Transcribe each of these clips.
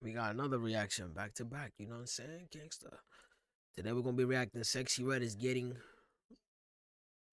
We got another reaction back to back. You know what I'm saying, gangsta? Today we're gonna be reacting. Sexy Red is getting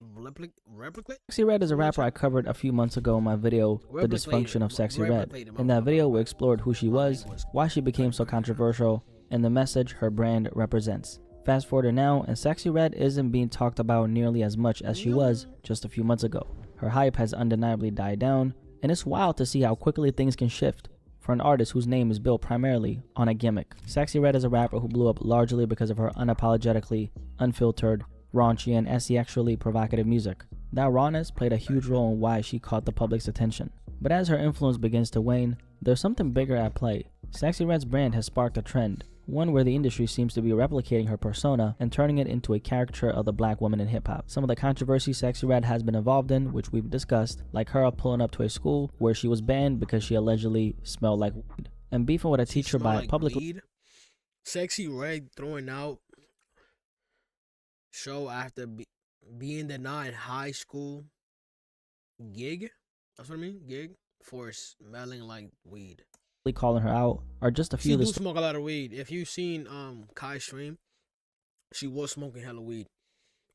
replicate. Sexyy Red is a You know what rapper I I'm covered a few months ago in my video, The Dysfunction of Sexyy Red. Replicated. In that video, we My explored who she my was, language. why she became so controversial, and the message her brand represents. Fast forward to now, and Sexyy Red isn't being talked about nearly as much as she was just a few months ago. Her hype has undeniably died down, and it's wild to see how quickly things can shift for an artist whose name is built primarily on a gimmick. Sexyy Red is a rapper who blew up largely because of her unapologetically, unfiltered, raunchy, and sexually provocative music. That rawness played a huge role in why she caught the public's attention. But as her influence begins to wane, there's something bigger at play. Sexyy Red's brand has sparked a trend, one where the industry seems to be replicating her persona and turning it into a caricature of the black woman in hip-hop. Some of the controversy Sexyy Red has been involved in, which we've discussed, like her pulling up to a school where she was banned because she allegedly smelled like weed, and beefing with a teacher by like publicly Sexy Red throwing out show after being denied high school gig. That's what I mean, gig for smelling like weed. calling her out are just a few She of the do smoke a lot of weed. If you seen Kai stream, she was smoking hella weed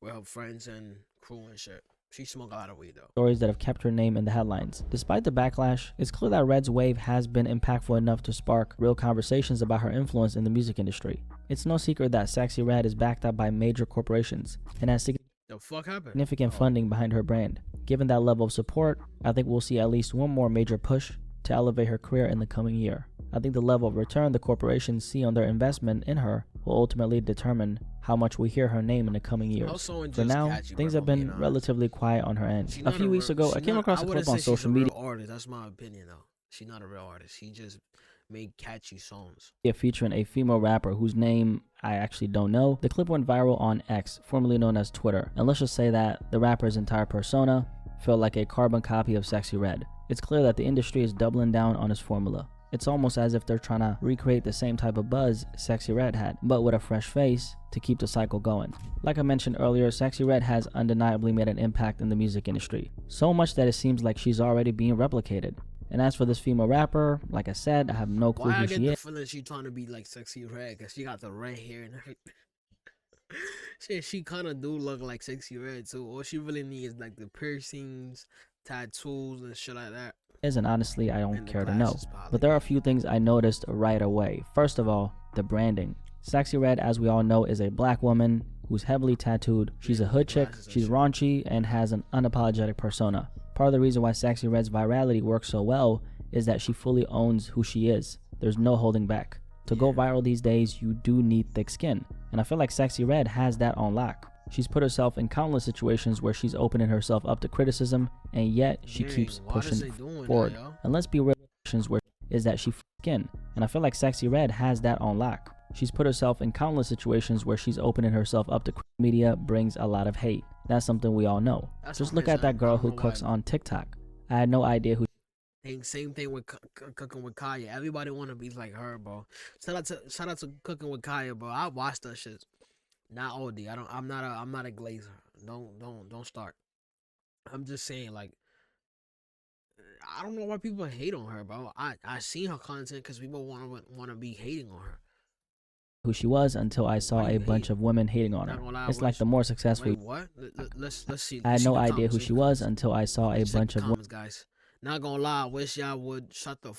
with her friends and crew and shit. She smoked a lot of weed though. stories that have kept her name in the headlines. Despite the backlash, it's clear that Red's wave has been impactful enough to spark real conversations about her influence in the music industry. It's no secret that Sexyy Red is backed up by major corporations and has The fuck happened? significant funding behind her brand. Given that level of support, I think we'll see at least one more major push to elevate her career in the coming year. I think the level of return the corporations see on their investment in her will ultimately determine how much we hear her name in the coming years. For now, things have been relatively quiet on her end. A few weeks ago, I came across a clip on social media. That's my opinion though. She's not a real artist. She just made catchy songs. Featuring a female rapper whose name I actually don't know. The clip went viral on X, formerly known as Twitter, and let's just say that the rapper's entire persona felt like a carbon copy of Sexyy Red. It's clear that the industry is doubling down on his formula. It's almost as if they're trying to recreate the same type of buzz Sexyy Red had, but with a fresh face to keep the cycle going. Like I mentioned earlier, Sexyy Red has undeniably made an impact in the music industry, so much that it seems like she's already being replicated. And as for this female rapper, like I said, I have no clue who she is. I get the feeling she trying to be like Sexyy Red because she got the red hair and everything. She kind of do look like Sexyy Red too. All she really needs is like the piercings, tattoos, and shit like that. And honestly, I don't care to know. But there are a few things I noticed right away. First of all, the branding. Sexyy Red, as we all know, is a black woman who's heavily tattooed. She's a hood chick, she's raunchy, and has an unapologetic persona. Part of the reason why Sexyy Red's virality works so well is that she fully owns who she is. There's no holding back. To go viral these days, you do need thick skin. And I feel like Sexyy Red has that on lock. She's put herself in countless situations where she's opening herself up to criticism, and yet she keeps pushing forward. And let's be real, where is that she skin. And I feel like Sexyy Red has that on lock. She's put herself in countless situations where she's opening herself up to media brings a lot of hate. That's something we all know. Just look at that girl who cooks on TikTok. I had no idea who. Same thing with cooking with Kaya. Everybody want to be like her, bro. Shout out to cooking with Kaya, bro. I watched that shit. Not OD. I'm not a glazer. Don't start. I'm just saying, like, I don't know why people hate on her, bro. I seen her content because people want to be hating on her. Who she was until I saw a bunch of women hating on her. It's like the more successful. Wait, what? Let's see. I had no idea who she was until I saw a bunch of comments, guys. Not gonna lie, I wish y'all would shut the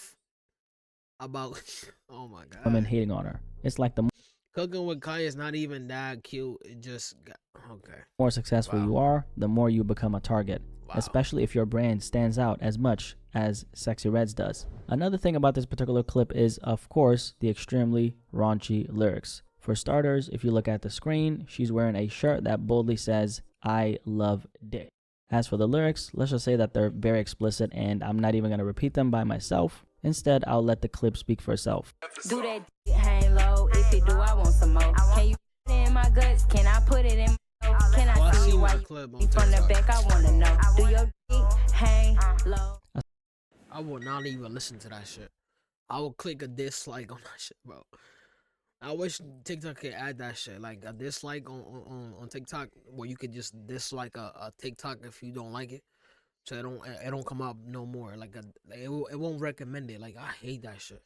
about. Oh my god. Women hating on her. It's like the cooking with Kaya is not even that cute. It just got okay. More successful you are, the more you become a target. Especially if your brand stands out as much as Sexyy Red's does. Another thing about this particular clip is, of course, the extremely raunchy lyrics. For starters, if you look at the screen, she's wearing a shirt that boldly says, "I love dick." As for the lyrics, let's just say that they're very explicit and I'm not even going to repeat them by myself. Instead, I'll let the clip speak for itself. Do that hang low. If you do, I want some more. Can you put it in my guts? Can I put it in my nose? Can I see why you from the back? I want to know. Do your hang low? I will not even listen to that shit. I will click a dislike on that shit, bro. I wish TikTok could add that shit, like a dislike on TikTok, where you could just dislike a TikTok if you don't like it, so it don't come up no more. Like it won't recommend it. Like I hate that shit.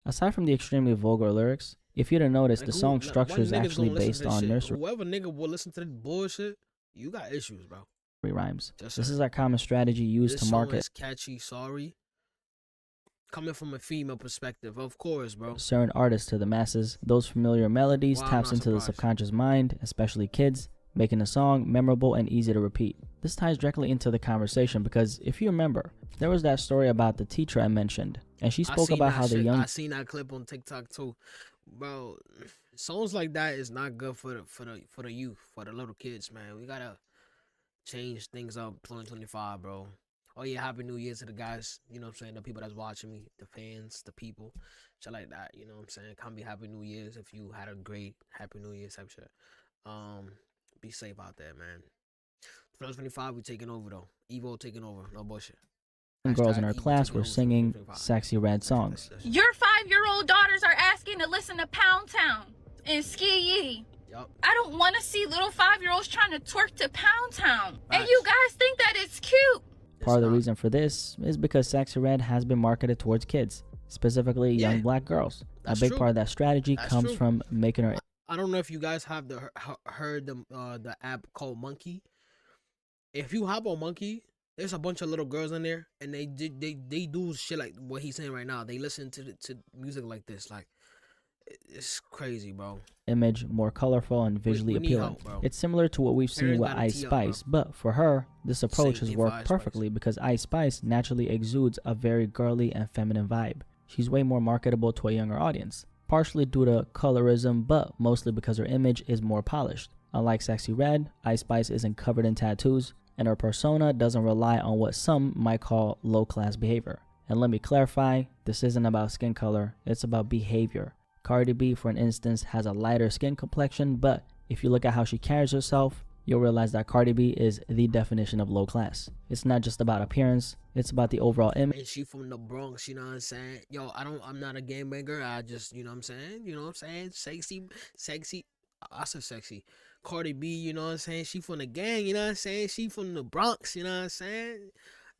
Aside from the extremely vulgar lyrics, if you'd have noticed, Like the who? song Like, structure what is niggas actually gonna listen to based this on shit? nursery Whoever nigga will listen to this bullshit, you got issues, bro. rhymes. Yes, This sir. is a common strategy used This to song market is catchy. Sorry, coming from a female perspective, of course, bro. certain artists to the masses. Those familiar melodies Wow, I'm taps not into the surprised. subconscious mind, especially kids, making the song memorable and easy to repeat. This ties directly into the conversation because if you remember, there was that story about the teacher I mentioned, and she spoke about how the young I seen that clip on TikTok too, bro. Songs like that is not good for the youth, for the little kids, man. We gotta change things up 2025, bro. Oh yeah, happy new year to the guys, you know what I'm saying, the people that's watching me, the fans, the people, shit like that, you know what I'm saying. Can't be happy new years if you had a great happy new year type shit. um be safe out there, man. 2025 we taking over though. Evo taking over, no bullshit. girls in Hashtag our Evo class taking were over singing 2025. Sexy Red songs. Your 5-year-old daughters are asking to listen to Pound Town and Sexyy. Yup. I don't want to see little 5-year-olds trying to twerk to Pound Town. And Facts. you guys think that it's cute. Part of the not. reason for this is because Sexy Red has been marketed towards kids, specifically young Yeah. black girls. That's a big true. part of that strategy That's comes true. from making her I don't know if you guys have heard the app called Monkey. If you hop on Monkey, there's a bunch of little girls in there, and they do shit like what he's saying right now. They listen to music like this, like it's crazy, bro. image more colorful and visually we need appealing. help, bro. It's similar to what we've seen Parents with gotta Ice tee up, bro. Spice, but for her, this approach Same has thing for worked Ice Spice. perfectly because Ice Spice naturally exudes a very girly and feminine vibe. She's way more marketable to a younger audience, partially due to colorism, but mostly because her image is more polished. Unlike Sexy Red, Ice Spice isn't covered in tattoos, and her persona doesn't rely on what some might call low-class behavior. And let me clarify, this isn't about skin color, it's about behavior. Cardi B, for an instance, has a lighter skin complexion, but if you look at how she carries herself, you'll realize that Cardi B is the definition of low class. It's not just about appearance, it's about the overall image. And she from the Bronx, you know what I'm saying? Yo, I'm not a gangbanger. I just, you know what I'm saying? You know what I'm saying? Sexy. I said sexy. Cardi B, you know what I'm saying? She from the gang, you know what I'm saying? She from the Bronx, you know what I'm saying?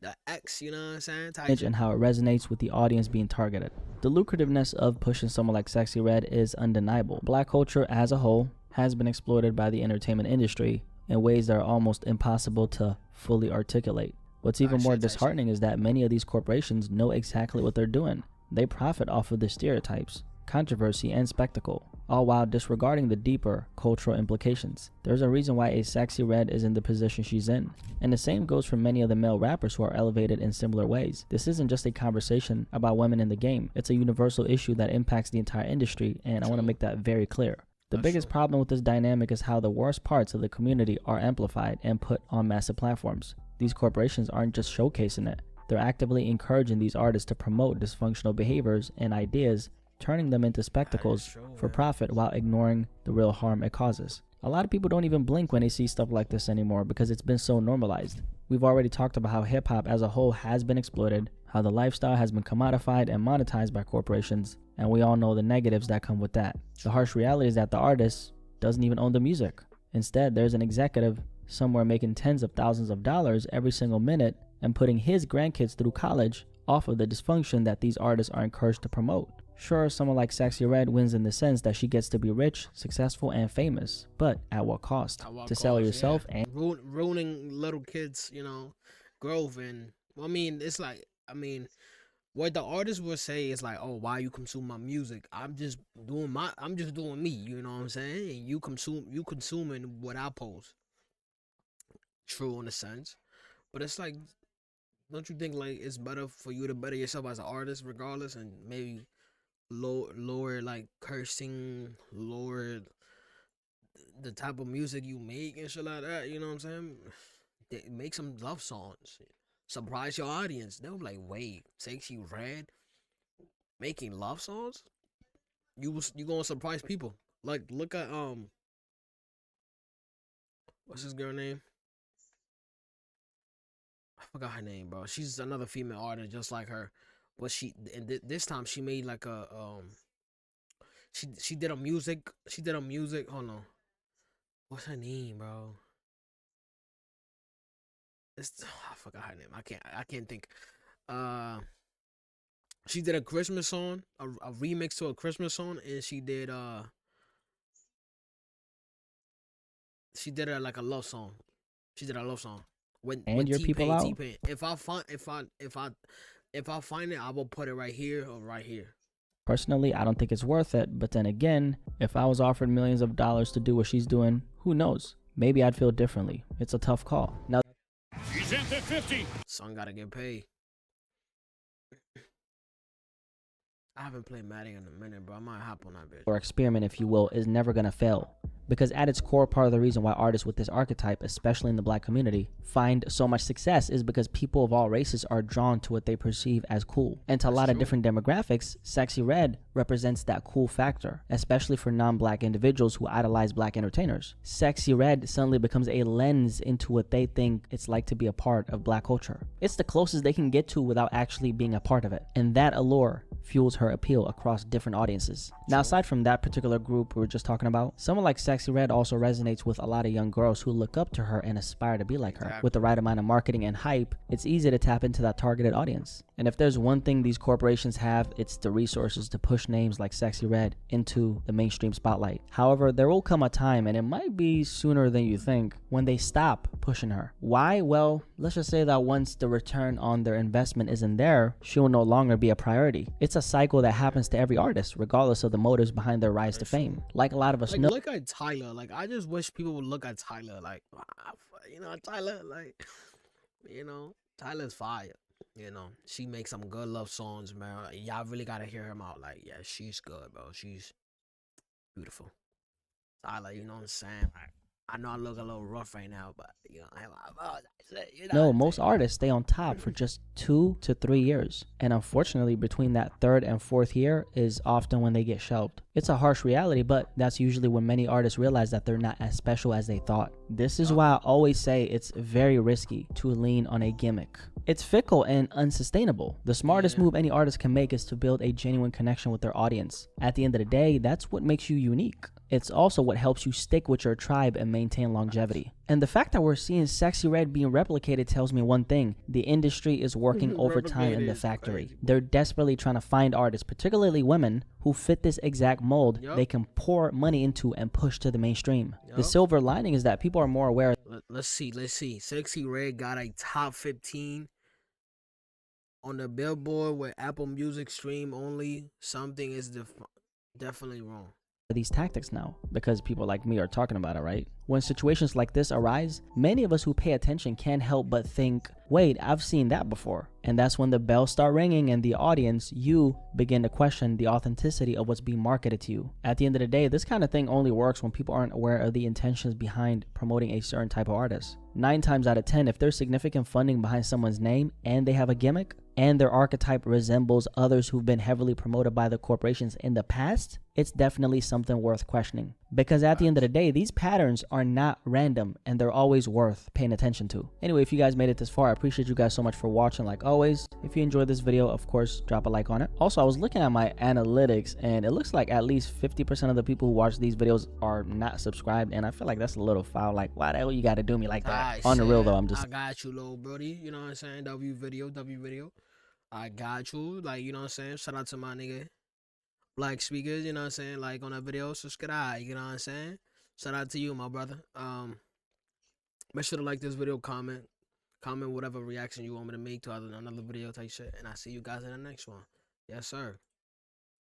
The X, you know what I'm saying? And how it resonates with the audience being targeted. The lucrativeness of pushing someone like Sexy Red is undeniable. Black culture as a whole has been exploited by the entertainment industry in ways that are almost impossible to fully articulate. What's even more disheartening is that many of these corporations know exactly what they're doing. They profit off of the stereotypes, controversy, and spectacle, all while disregarding the deeper cultural implications. There's a reason why a Sexy Red is in the position she's in. And the same goes for many of the male rappers who are elevated in similar ways. This isn't just a conversation about women in the game. It's a universal issue that impacts the entire industry, and I want to make that very clear. The biggest problem with this dynamic is how the worst parts of the community are amplified and put on massive platforms. These corporations aren't just showcasing it. They're actively encouraging these artists to promote dysfunctional behaviors and ideas, turning them into spectacles for profit while ignoring the real harm it causes. A lot of people don't even blink when they see stuff like this anymore because it's been so normalized. We've already talked about how hip-hop as a whole has been exploited, how the lifestyle has been commodified and monetized by corporations, and we all know the negatives that come with that. The harsh reality is that the artist doesn't even own the music. Instead, there's an executive somewhere making tens of thousands of dollars every single minute and putting his grandkids through college off of the dysfunction that these artists are encouraged to promote. Sure, someone like Sexy Red wins in the sense that she gets to be rich, successful, and famous, but at what cost? To sell yourself and ruining little kids, you know, growth. And I mean, it's like, I mean, what the artist would say is like, oh, why you consume my music? I'm just doing me, you know what I'm saying? And you consuming what I post. True in a sense, but it's like, don't you think like it's better for you to better yourself as an artist regardless, and maybe lower like cursing, lower the type of music you make and shit like that, you know what I'm saying? Make some love songs, surprise your audience. They'll be like, wait, Sexy Red making love songs? You gonna surprise people. Like, look at what's this girl name? I forgot her name, bro. She's another female artist just like her, but this time she made like a she did a music. Hold on, what's her name, bro? I forgot her name. I can't think. She did a Christmas song, a remix to a Christmas song, and she did like a love song. She did a love song And with your people T-Pain. out. T-Pain. If I find it, I will put it right here or right here. Personally, I don't think it's worth it. But then again, if I was offered millions of dollars to do what she's doing, who knows? Maybe I'd feel differently. It's a tough call. Now, He's in at 50. Son gotta get paid. I haven't played Madden in a minute, bro. I might hop on that bitch. or experiment, if you will, is never going to fail. Because at its core, part of the reason why artists with this archetype, especially in the black community, find so much success is because people of all races are drawn to what they perceive as cool. And to a lot of different demographics, Sexyy Red represents that cool factor, especially for non-black individuals who idolize black entertainers. Sexyy Red suddenly becomes a lens into what they think it's like to be a part of black culture. It's the closest they can get to without actually being a part of it. And that allure fuels her appeal across different audiences. Now, aside from that particular group we were just talking about, someone like Sexyy Red also resonates with a lot of young girls who look up to her and aspire to be like her. With the right amount of marketing and hype, it's easy to tap into that targeted audience. And if there's one thing these corporations have, it's the resources to push names like Sexyy Red into the mainstream spotlight. However, there will come a time, and it might be sooner than you think, when they stop pushing her. Why? Well, let's just say that once the return on their investment isn't there, she will no longer be a priority. It's a cycle that happens to every artist, regardless of the motives behind their rise to fame. Like a lot of us know. Look at Tyler. Like, I just wish people would look at Tyler. Like, Tyler. Like, Tyler's fire. She makes some good love songs, man. Y'all really gotta hear him out. Like, yeah, she's good, bro. She's beautiful. Tyler, you know what I'm saying? Like, I know I look a little rough right now, but No, most artists stay on top for just 2 to 3 years. And unfortunately, between that 3rd and 4th year is often when they get shelved. It's a harsh reality, but that's usually when many artists realize that they're not as special as they thought. This is why I always say it's very risky to lean on a gimmick. It's fickle and unsustainable. The smartest move any artist can make is to build a genuine connection with their audience. At the end of the day, that's what makes you unique. It's also what helps you stick with your tribe and maintain longevity. And the fact that we're seeing Sexyy Red being replicated tells me one thing: the industry is working overtime in the factory. They're desperately trying to find artists, particularly women, who fit this exact mold they can pour money into and push to the mainstream. The silver lining is that people are more aware. Let's see. Sexyy Red got a top 15 on the Billboard with Apple Music stream only. Something is definitely wrong. These tactics now, because people like me are talking about it, right? When situations like this arise, many of us who pay attention can't help but think, wait, I've seen that before. And that's when the bells start ringing and the audience, you, begin to question the authenticity of what's being marketed to you. At the end of the day, this kind of thing only works when people aren't aware of the intentions behind promoting a certain type of artist. 9 times out of 10, if there's significant funding behind someone's name and they have a gimmick, and their archetype resembles others who've been heavily promoted by the corporations in the past, it's definitely something worth questioning. Because at the end of the day, these patterns are not random and they're always worth paying attention to. Anyway, if you guys made it this far, I appreciate you guys so much for watching. Like always, if you enjoyed this video, of course, drop a like on it. Also, I was looking at my analytics and it looks like at least 50% of the people who watch these videos are not subscribed, and I feel like that's a little foul. Like, why the hell you gotta do me like that? On the real though, I got you, little brody. You know what I'm saying? W video. I got you. Like, you know what I'm saying? Shout out to my nigga Black Speakers, you know what I'm saying? Like, on that video, subscribe, you know what I'm saying? Shout out to you, my brother. Make sure to like this video, comment whatever reaction you want me to make to another video type shit, and I'll see you guys in the next one. Yes, sir.